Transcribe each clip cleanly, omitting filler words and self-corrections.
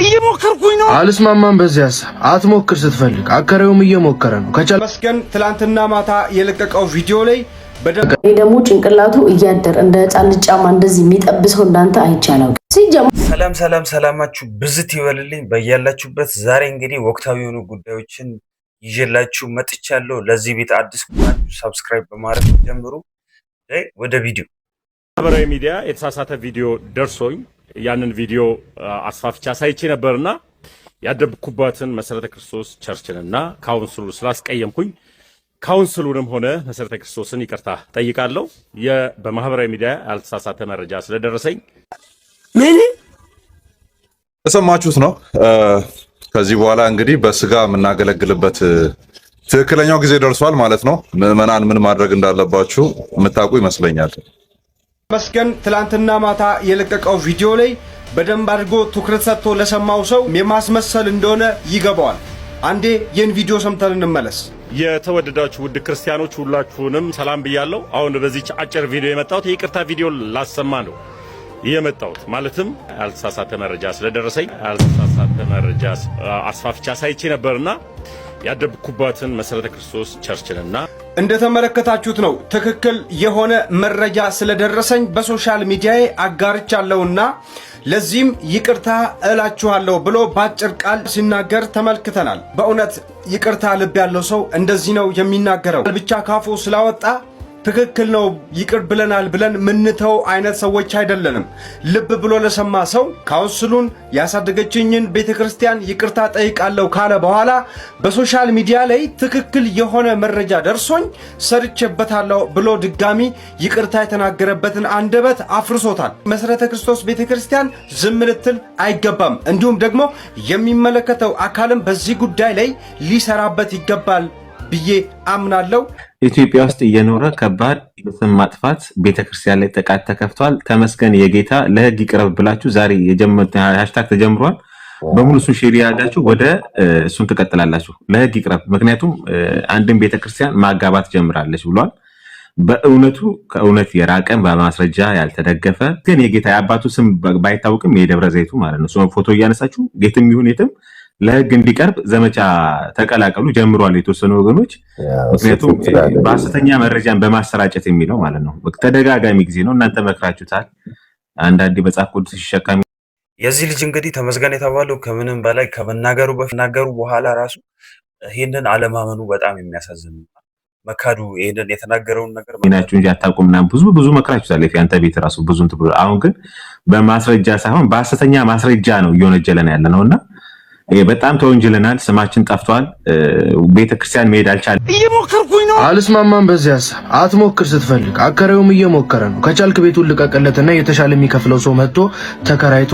እየሞከርኩኝ ነው። አልስማማም በዚህ ሐሳብ። አትሞክር ስትፈልግ አከራዩም እየሞከረ ነው። መስገን ትላንትና ማታ የለቀቀው ቪዲዮ ላይ እኔ ደግሞ ጭንቅላቱ እያደር እንደ ህፃን ልጅ ጫማ እንደዚህ የሚጠብሰው እንዳንተ አይቻለው። ሰላማችሁ ብዝት ይበልልኝ በያላችሁበት። ዛሬ እንግዲህ ወቅታዊ የሆኑ ጉዳዮችን ይዤላችሁ መጥቻለሁ። ለዚህ ቤት አዲስ ከሆናችሁ ሰብስክራይብ በማድረግ ጀምሩ። ወደ ቪዲዮ። ማህበራዊ ሚዲያ የተሳሳተ ቪዲዮ ደርሶኝ ያንን ቪዲዮ አስፋፍቻ ሳይቼ ነበርና ያደብኩባትን መሰረተ ክርስቶስ ቸርችንና ካውንስሉ ስላስቀየምኩኝ ካውንስሉንም ሆነ መሰረተ ክርስቶስን ይቅርታ ጠይቃለሁ። በማህበራዊ ሚዲያ ያልተሳሳተ መረጃ ስለደረሰኝ ምን ተሰማችሁት ነው። ከዚህ በኋላ እንግዲህ በስጋ የምናገለግልበት ትክክለኛው ጊዜ ደርሷል ማለት ነው። ምዕመናን ምን ማድረግ እንዳለባችሁ የምታውቁ ይመስለኛል። መስገን ትላንትና ማታ የለቀቀው ቪዲዮ ላይ በደንብ አድርጎ ትኩረት ሰጥቶ ለሰማው ሰው የማስመሰል እንደሆነ ይገባዋል። አንዴ ይህን ቪዲዮ ሰምተን እንመለስ። የተወደዳችሁ ውድ ክርስቲያኖች ሁላችሁንም ሰላም ብያለሁ። አሁን በዚህ አጭር ቪዲዮ የመጣሁት የይቅርታ ቪዲዮ ላሰማ ነው የመጣሁት። ማለትም ያልተሳሳተ መረጃ ስለደረሰኝ ያልተሳሳተ መረጃ አስፋፍቻ ሳይቼ ነበርና ያደብኩባትን መሰረተ ክርስቶስ ቸርችንና እንደተመለከታችሁት ነው። ትክክል የሆነ መረጃ ስለደረሰኝ በሶሻል ሚዲያዬ አጋርቻለሁና ለዚህም ይቅርታ እላችኋለሁ ብሎ ባጭር ቃል ሲናገር ተመልክተናል። በእውነት ይቅርታ ልብ ያለው ሰው እንደዚህ ነው የሚናገረው። ብቻ ካፉ ስላወጣ ትክክል ነው ይቅር ብለናል ብለን ምንተው አይነት ሰዎች አይደለንም። ልብ ብሎ ለሰማ ሰው ካውንስሉን ያሳደገችኝን ቤተክርስቲያን ይቅርታ ጠይቃለሁ ካለ በኋላ በሶሻል ሚዲያ ላይ ትክክል የሆነ መረጃ ደርሶኝ ሰርቼበታለሁ ብሎ ድጋሚ ይቅርታ የተናገረበትን አንደበት አፍርሶታል። መሰረተ ክርስቶስ ቤተክርስቲያን ዝም ልትል አይገባም። እንዲሁም ደግሞ የሚመለከተው አካልም በዚህ ጉዳይ ላይ ሊሰራበት ይገባል ብዬ አምናለሁ። ኢትዮጵያ ውስጥ እየኖረ ከባድ የስም ማጥፋት ቤተክርስቲያን ላይ ጥቃት ተከፍቷል። ተመስገን የጌታ ለህግ ይቅረብ ብላችሁ ዛሬ የጀመሩት ሃሽታግ ተጀምሯል። በሙሉ እሱን ሼር ያደርጋችሁ ወደ እሱን ትቀጥላላችሁ። ለህግ ይቅረብ፣ ምክንያቱም አንድን ቤተክርስቲያን ማጋባት ጀምራለች ብሏል። በእውነቱ ከእውነት የራቀ በማስረጃ ያልተደገፈ ግን የጌታ የአባቱ ስም ባይታወቅም የደብረ ዘይቱ ማለት ነው እሱ ፎቶ እያነሳችሁ የትም ይሁን የትም ለህግ እንዲቀርብ ዘመቻ ተቀላቀሉ ጀምሯል የተወሰኑ ወገኖች። ምክንያቱም በሐሰተኛ መረጃን በማሰራጨት የሚለው ማለት ነው ተደጋጋሚ ጊዜ ነው። እናንተ መክራችሁታል። አንዳንዴ መጽሐፍ ቅዱስ ሲሸከም የዚህ ልጅ እንግዲህ ተመስገን የተባለው ከምንም በላይ ከመናገሩ በኋላ ራሱ ይሄንን አለማመኑ በጣም የሚያሳዝን ነው። መካዱ ይሄንን የተናገረውን ነገር ምናችሁ እንጂ አታውቁምና ብዙ መክራችሁታል። ያንተ ቤት ራሱ ብዙ እንት ብሎ አሁን ግን በማስረጃ ሳይሆን በሐሰተኛ ማስረጃ ነው እየወነጀለን ያለ ነውና በጣም ተወንጅለናል። ስማችን ጠፍቷል። ቤተክርስቲያን መሄድ አልቻለም። እየሞከርኩኝ ነው። አልስማማም በዚህ ሐሳብ። አትሞክር ስትፈልግ አከራዩም እየሞከረ ነው። ከቻልክ ቤቱን ልቀቅለትና የተሻለ የሚከፍለው ሰው መጥቶ ተከራይቶ።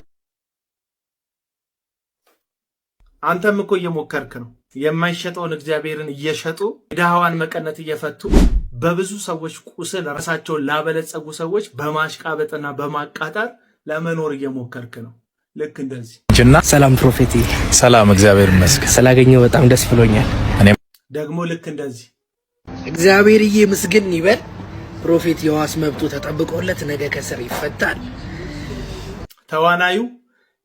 አንተም እኮ እየሞከርክ ነው። የማይሸጠውን እግዚአብሔርን እየሸጡ ድሃዋን መቀነት እየፈቱ በብዙ ሰዎች ቁስል ራሳቸውን ላበለጸጉ ሰዎች በማሽቃበጥና በማቃጣር ለመኖር እየሞከርክ ነው። ልክ እንደዚህ ሰላም ፕሮፌቲ። ሰላም እግዚአብሔር ይመስገን ስላገኘው በጣም ደስ ብሎኛል። እኔም ደግሞ ልክ እንደዚህ እግዚአብሔርዬ ምስግን ይበል። ፕሮፌት የዋስ መብቱ ተጠብቆለት ነገ ከስር ይፈታል። ተዋናዩ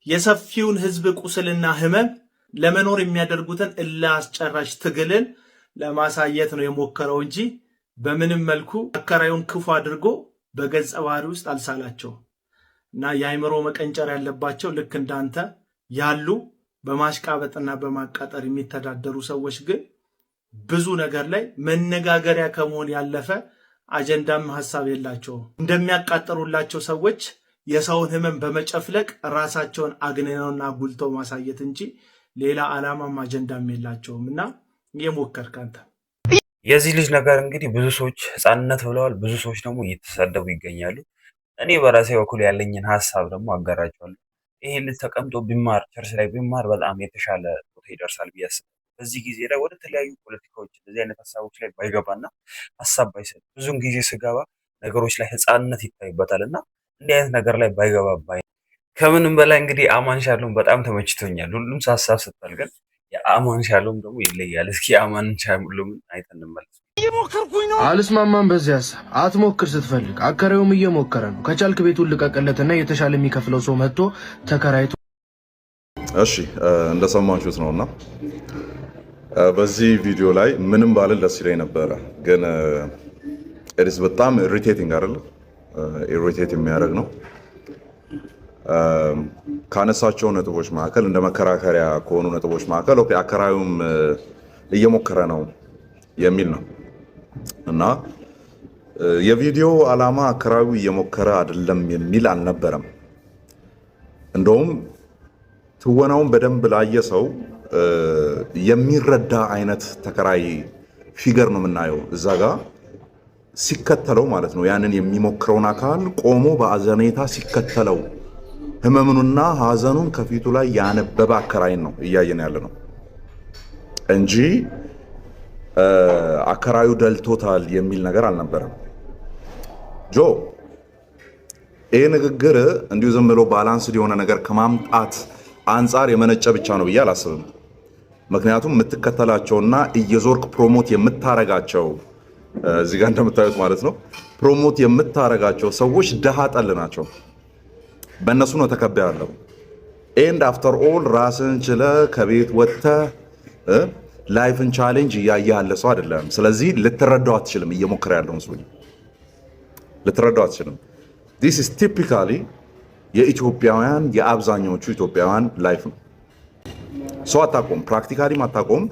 የሰፊውን ህዝብ ቁስልና ህመም ለመኖር የሚያደርጉትን እላስጨራሽ ትግልን ለማሳየት ነው የሞከረው እንጂ በምንም መልኩ አከራዩን ክፉ አድርጎ በገጸ ባህሪ ውስጥ አልሳላቸውም። እና የአይምሮ መቀንጨር ያለባቸው ልክ እንዳንተ ያሉ በማሽቃበጥና በማቃጠር የሚተዳደሩ ሰዎች ግን ብዙ ነገር ላይ መነጋገሪያ ከመሆን ያለፈ አጀንዳም ሐሳብ የላቸውም። እንደሚያቃጠሩላቸው ሰዎች የሰውን ህመም በመጨፍለቅ ራሳቸውን አግነውና ጉልተው ማሳየት እንጂ ሌላ ዓላማም አጀንዳም የላቸውም። እና የሞከርክ አንተ የዚህ ልጅ ነገር እንግዲህ ብዙ ሰዎች ህፃንነት ብለዋል። ብዙ ሰዎች ደግሞ እየተሳደቡ ይገኛሉ። እኔ በራሴ በኩል ያለኝን ሐሳብ ደግሞ አጋራቸዋለሁ። ይሄ ልጅ ተቀምጦ ቢማር ቸርች ላይ ቢማር በጣም የተሻለ ቦታ ይደርሳል ብዬ አስባለሁ። በዚህ ጊዜ ላይ ወደ ተለያዩ ፖለቲካዎች እንደዚህ አይነት ሐሳቦች ላይ ባይገባና ሐሳብ ባይሰጥ ብዙን ጊዜ ስገባ ነገሮች ላይ ህፃንነት ይታይበታልና እንዲህ አይነት ነገር ላይ ባይገባ ባይ። ከምንም በላይ እንግዲህ አማን ሻሎም በጣም ተመችቶኛል። ሁሉም ሐሳብ ሰጥቷል፣ ግን የአማን ሻሎም ደግሞ ይለያል። እስኪ አማን ሻሎም አይተን እንመለስ። እየሞከርኩኝ ነው። አልስማማም በዚህ ሐሳብ። አትሞክር ስትፈልግ አከራዩም እየሞከረ ነው። ከቻልክ ቤቱን ልቀቅለትና የተሻለ የሚከፍለው ሰው መጥቶ ተከራይቶ እሺ እንደሰማችሁት ነውና በዚህ ቪዲዮ ላይ ምንም ባልን ደስ ይለኝ ነበረ፣ ግን ኢትስ በጣም ኢሪቴቲንግ አይደል? ኢሪቴት የሚያደርግ ነው። ካነሳቸው ነጥቦች መካከል እንደ መከራከሪያ ከሆኑ ነጥቦች መካከል ኦኬ አከራዩም እየሞከረ ነው የሚል ነው እና የቪዲዮ ዓላማ አከራዩ እየሞከረ አይደለም የሚል አልነበረም። እንደውም ትወናውን በደንብ ላየ ሰው የሚረዳ አይነት ተከራይ ፊገር ነው የምናየው እዛ ጋር ሲከተለው ማለት ነው። ያንን የሚሞክረውን አካል ቆሞ በአዘኔታ ሲከተለው ህመሙንና ሀዘኑን ከፊቱ ላይ ያነበበ አከራይን ነው እያየን ያለ ነው እንጂ አከራዩ ደልቶታል የሚል ነገር አልነበረም። ጆ ይሄ ንግግር እንዲሁ ዝም ብሎ ባላንስ የሆነ ነገር ከማምጣት አንጻር የመነጨ ብቻ ነው ብዬ አላስብም። ምክንያቱም የምትከተላቸውና እየዞርክ ፕሮሞት የምታረጋቸው እዚህ ጋር እንደምታዩት ማለት ነው ፕሮሞት የምታረጋቸው ሰዎች ደሃ ጠል ናቸው። በእነሱ ነው ተከበ ያለው። ኤንድ አፍተር ኦል ራስን ችለ ከቤት ወጥተህ ላይፍን ቻሌንጅ እያየ ያለ ሰው አይደለም። ስለዚህ ልትረዳው አትችልም። እየሞከረ ያለውን ሰው ልትረዳው አትችልም። ዲስ ኢዝ ቲፒካሊ የኢትዮጵያውያን የአብዛኛዎቹ ኢትዮጵያውያን ላይፍ ነው። ሰው አታቆም፣ ፕራክቲካሊም አታቆም።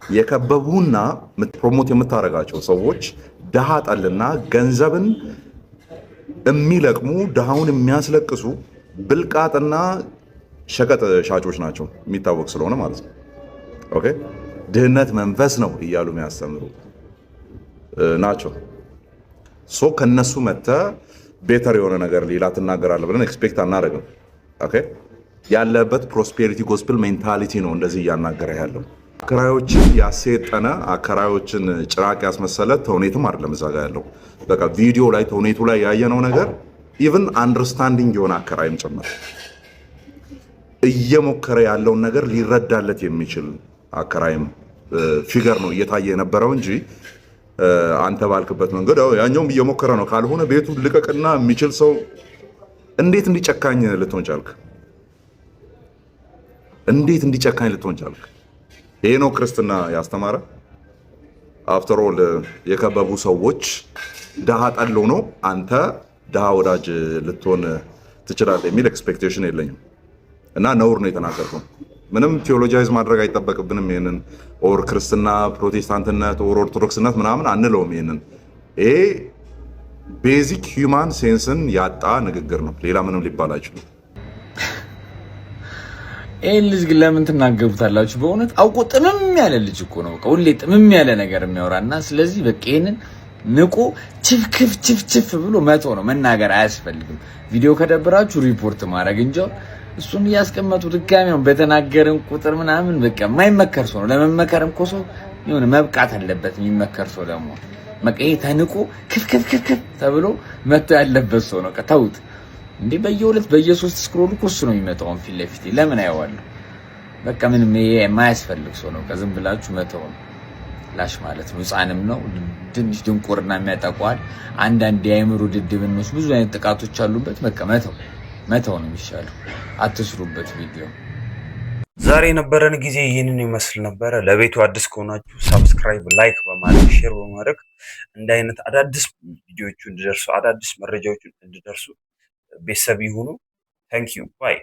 የከበቡና ፕሮሞት የምታደርጋቸው ሰዎች ደሃ ጠልና ገንዘብን የሚለቅሙ ደሃውን የሚያስለቅሱ ብልቃጥና ሸቀጥ ሻጮች ናቸው፣ የሚታወቅ ስለሆነ ማለት ነው። ኦኬ ድህነት መንፈስ ነው እያሉ የሚያስተምሩ ናቸው። ሶ ከነሱ መተ ቤተር የሆነ ነገር ሌላ ትናገራለህ ብለን ኤክስፔክት አናደርግም። ኦኬ ያለበት ፕሮስፔሪቲ ጎስፕል ሜንታሊቲ ነው እንደዚህ እያናገረ ያለው። አከራዮችን ያሰጠነ አከራዮችን ጭራቅ ያስመሰለ ተውኔትም አይደለም እዛ ጋር ያለው። በቃ ቪዲዮ ላይ ተውኔቱ ላይ ያየነው ነገር ኢቭን አንደርስታንዲንግ የሆነ አከራይም ጭምር እየሞከረ ያለውን ነገር ሊረዳለት የሚችል አከራይም ፊገር ነው እየታየ የነበረው እንጂ አንተ ባልክበት መንገድ ያኛውም እየሞከረ ነው ካልሆነ ቤቱ ልቀቅና የሚችል ሰው እንዴት እንዲጨካኝ ልትሆን ቻልክ? እንዴት እንዲጨካኝ ልትሆን ቻልክ? ይሄ ነው ክርስትና ያስተማረ? አፍተር ኦል የከበቡ ሰዎች ደሃ ጠለው ነው አንተ ደሃ ወዳጅ ልትሆን ትችላለህ የሚል ኤክስፔክቴሽን የለኝም እና ነውር ነው የተናገርከው። ምንም ቴዎሎጂይዝ ማድረግ አይጠበቅብንም። ይሄንን ኦር ክርስትና ፕሮቴስታንትነት ኦር ኦርቶዶክስነት ምናምን አንለውም። ይሄንን ይሄ ቤዚክ ሂውማን ሴንስን ያጣ ንግግር ነው። ሌላ ምንም ሊባል አይችልም። ይሄን ልጅ ግን ለምን ትናገሩታላችሁ? በእውነት አውቆ ጥምም ያለ ልጅ እኮ ነው። ሁሌ ጥምም ያለ ነገር የሚያወራና ስለዚህ በቃ ይሄንን ንቁ ችፍችፍ ብሎ መቶ ነው መናገር አያስፈልግም። ቪዲዮ ከደብራችሁ ሪፖርት ማድረግ እንጂ እሱን እያስቀመጡ ድጋሚውን በተናገርን ቁጥር ምናምን በቃ የማይመከር ሰው ነው። ለመመከርም እኮ ሰው የሆነ መብቃት አለበት። የሚመከር ሰው ደግሞ በቃ ይሄ ተንቆ ክፍ ተብሎ መቶ ያለበት ሰው ነው። ተውት እንዴ! በየሁለት በየሶስት ስክሮል እኮ እሱ ነው የሚመጣው ፊት ለፊት ለምን አየዋለሁ? በቃ ምንም ይሄ የማያስፈልግ ሰው ነው። ከዝም ብላችሁ መተው ነው። ላሽ ማለት ነው። ህፃንም ነው። ትንሽ ድንቁርና የሚያጠቋል። አንዳንድ የአእምሮ ድድብኖች ብዙ አይነት ጥቃቶች አሉበት። በቃ መተው ነው የሚሻለው። አትስሩበት ቪዲዮ። ዛሬ የነበረን ጊዜ ይህንን ይመስል ነበረ። ለቤቱ አዲስ ከሆናችሁ ሳብስክራይብ፣ ላይክ በማድረግ ሼር በማድረግ እንደ አይነት አዳዲስ ቪዲዮዎቹ እንዲደርሱ አዳዲስ መረጃዎቹ እንዲደርሱ ቤተሰብ ይሁኑ። ታንክ ዩ ባይ